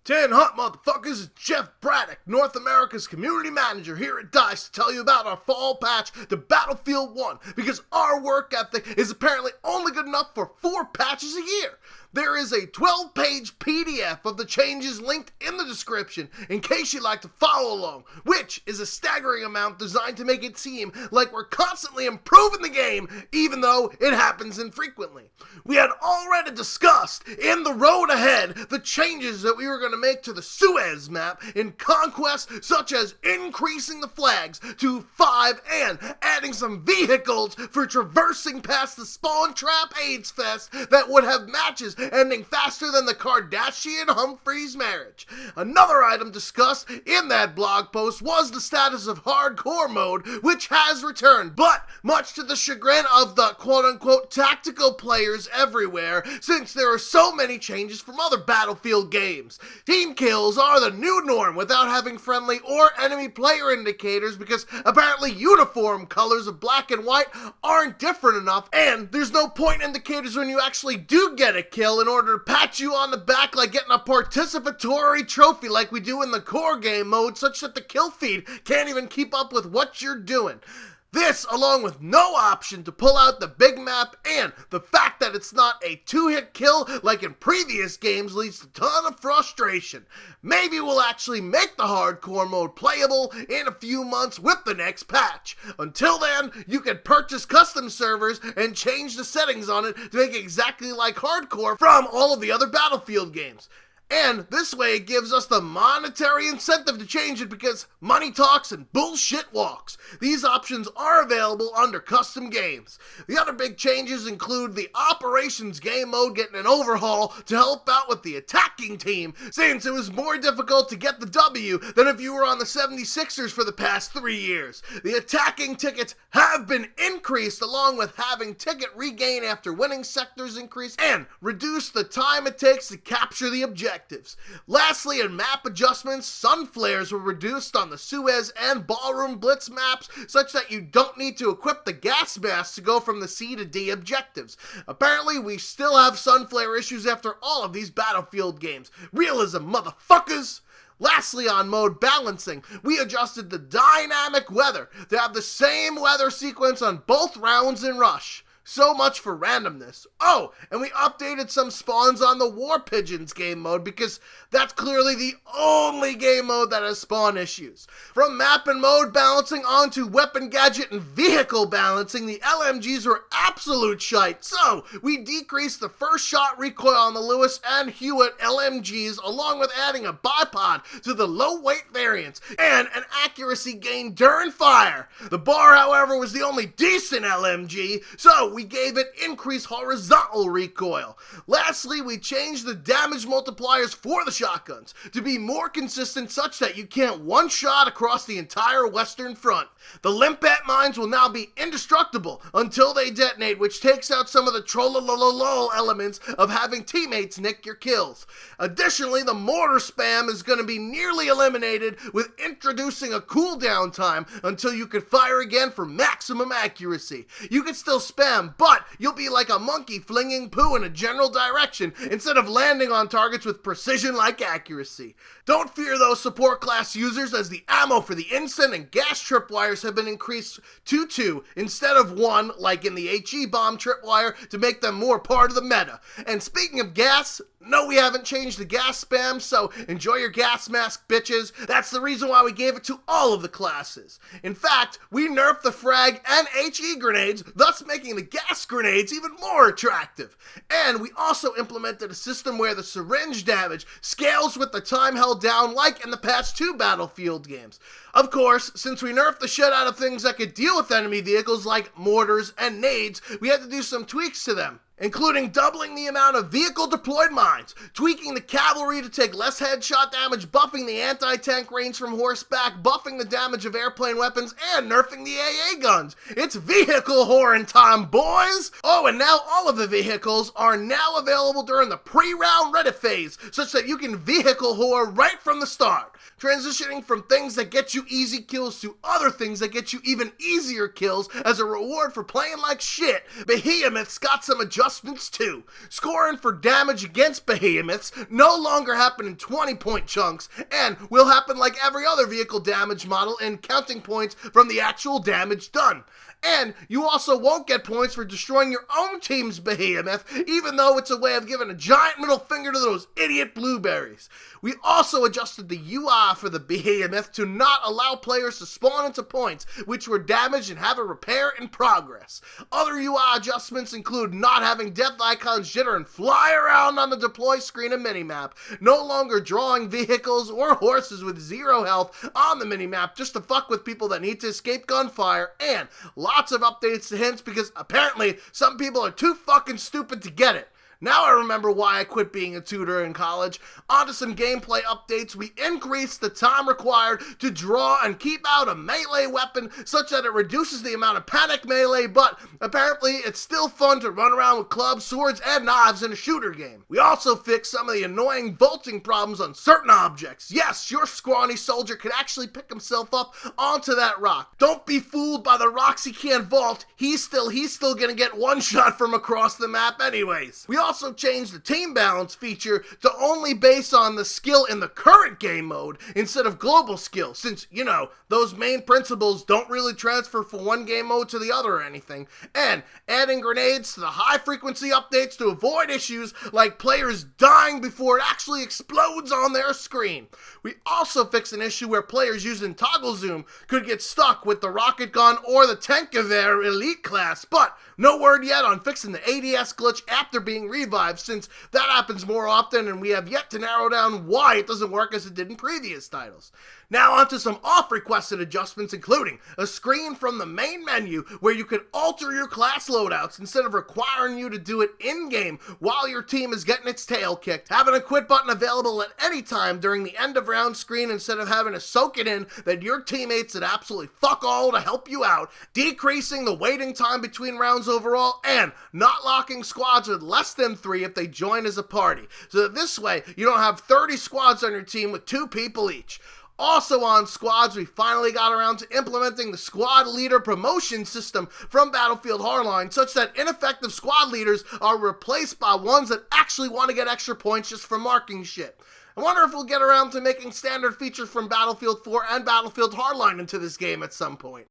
Tan Hot motherfuckers, it's Jeff Braddock, North America's community manager here at DICE to tell you about our fall patch to Battlefield 1, because our work ethic is apparently only good enough for 4 patches a year. There is a 12-page PDF of the changes linked in the description in case you'd like to follow along, which is a staggering amount designed to make it seem like we're constantly improving the game, even though it happens infrequently. We had already discussed in the road ahead the changes that we were going to make to the Suez map in Conquest, such as increasing the flags to 5 and adding some vehicles for traversing past the Spawn Trap AIDS Fest that would have matches ending faster than the Kardashian-Humphreys marriage. Another item discussed in that blog post was the status of hardcore mode, which has returned, but much to the chagrin of the quote-unquote tactical players everywhere, since there are so many changes from other Battlefield games. Team kills are the new norm without having friendly or enemy player indicators, because apparently uniform colors of black and white aren't different enough, and there's no point indicators when you actually do get a kill in order to pat you on the back like getting a participatory trophy like we do in the core game mode, such that the kill feed can't even keep up with what you're doing. This, along with no option to pull out the big map and the fact that it's not a 2-hit kill like in previous games, leads to a ton of frustration. Maybe we'll actually make the hardcore mode playable in a few months with the next patch. Until then, you can purchase custom servers and change the settings on it to make it exactly like hardcore from all of the other Battlefield games. And this way it gives us the monetary incentive to change it, because money talks and bullshit walks. These options are available under custom games. The other big changes include the operations game mode getting an overhaul to help out with the attacking team, since it was more difficult to get the W than if you were on the 76ers for the past 3 years. The attacking tickets have been increased, along with having ticket regain after winning sectors increase, and reduce the time it takes to capture the objective. Lastly, in map adjustments, sun flares were reduced on the Suez and Ballroom Blitz maps, such that you don't need to equip the gas mask to go from the C to D objectives. Apparently, we still have sun flare issues after all of these Battlefield games. Realism, motherfuckers! Lastly, on mode balancing, we adjusted the dynamic weather to have the same weather sequence on both rounds in Rush. So much for randomness. Oh, and we updated some spawns on the War Pigeons game mode, because that's clearly the only game mode that has spawn issues. From map and mode balancing on to weapon, gadget, and vehicle balancing, the LMGs were absolute shite. So we decreased the first shot recoil on the Lewis and Hewitt LMGs, along with adding a bipod to the low weight variants and an accuracy gain during fire. The bar, however, was the only decent LMG, so we gave it increased horizontal recoil. Lastly, we changed the damage multipliers for the shotguns to be more consistent, such that you can't one-shot across the entire western front. The limpet mines will now be indestructible until they detonate, which takes out some of the troll elements of having teammates nick your kills. Additionally, the mortar spam is going to be nearly eliminated, with introducing a cooldown time until you can fire again for maximum accuracy. You can still spam, but you'll be like a monkey flinging poo in a general direction instead of landing on targets with precision-like accuracy. Don't fear those support class users, as the ammo for the instant and gas tripwires have been increased to 2 instead of 1 like in the HE bomb tripwire, to make them more part of the meta. And speaking of gas, no, we haven't changed the gas spam, so enjoy your gas mask, bitches. That's the reason why we gave it to all of the classes. In fact, we nerfed the frag and HE grenades, thus making the gas grenades even more attractive. And we also implemented a system where the syringe damage scales with the time held down, like in the past 2 Battlefield games. Of course, since we nerfed the shit out of things that could deal with enemy vehicles like mortars and nades, we had to do some tweaks to them, including doubling the amount of vehicle-deployed mines, tweaking the cavalry to take less headshot damage, buffing the anti-tank range from horseback, buffing the damage of airplane weapons, and nerfing the AA guns. It's vehicle whoring time, boys! Oh, and now all of the vehicles are now available during the pre-round Reddit phase, such that you can vehicle whore right from the start. Transitioning from things that get you easy kills to other things that get you even easier kills as a reward for playing like shit, Behemoth's got some adjustments adjustments too. Scoring for damage against behemoths no longer happen in 20-point chunks, and will happen like every other vehicle damage model in counting points from the actual damage done. And you also won't get points for destroying your own team's behemoth, even though it's a way of giving a giant middle finger to those idiot blueberries. We also adjusted the UI for the behemoth to not allow players to spawn into points which were damaged and have a repair in progress. Other UI adjustments include not having death icons jitter and fly around on the deploy screen and minimap, no longer drawing vehicles or horses with 0 health on the minimap just to fuck with people that need to escape gunfire, and lots of updates to hints because apparently some people are too fucking stupid to get it. Now I remember why I quit being a tutor in college. Onto some gameplay updates. We increased the time required to draw and keep out a melee weapon such that it reduces the amount of panic melee, but apparently it's still fun to run around with clubs, swords, and knives in a shooter game. We also fixed some of the annoying vaulting problems on certain objects. Yes, your scrawny soldier could actually pick himself up onto that rock. Don't be fooled by the rocks he can't vault. He's still gonna get one shot from across the map anyways. We also changed the team balance feature to only base on the skill in the current game mode instead of global skill, since, you know, those main principles don't really transfer from one game mode to the other or anything. And adding grenades to the high frequency updates to avoid issues like players dying before it actually explodes on their screen. We also fixed an issue where players using toggle zoom could get stuck with the rocket gun or the Tankaver elite class, but no word yet on fixing the ADS glitch after being revived, since that happens more often and we have yet to narrow down why it doesn't work as it did in previous titles. Now onto some off-requested adjustments, including a screen from the main menu where you can alter your class loadouts instead of requiring you to do it in-game while your team is getting its tail kicked, having a quit button available at any time during the end of round screen instead of having to soak it in that your teammates did absolutely fuck all to help you out, decreasing the waiting time between rounds overall, and not locking squads with less than 3 if they join as a party, so that this way you don't have 30 squads on your team with 2 people each. Also on squads, we finally got around to implementing the squad leader promotion system from Battlefield Hardline, such that ineffective squad leaders are replaced by ones that actually want to get extra points just for marking shit. I wonder if we'll get around to making standard features from Battlefield 4 and Battlefield Hardline into this game at some point.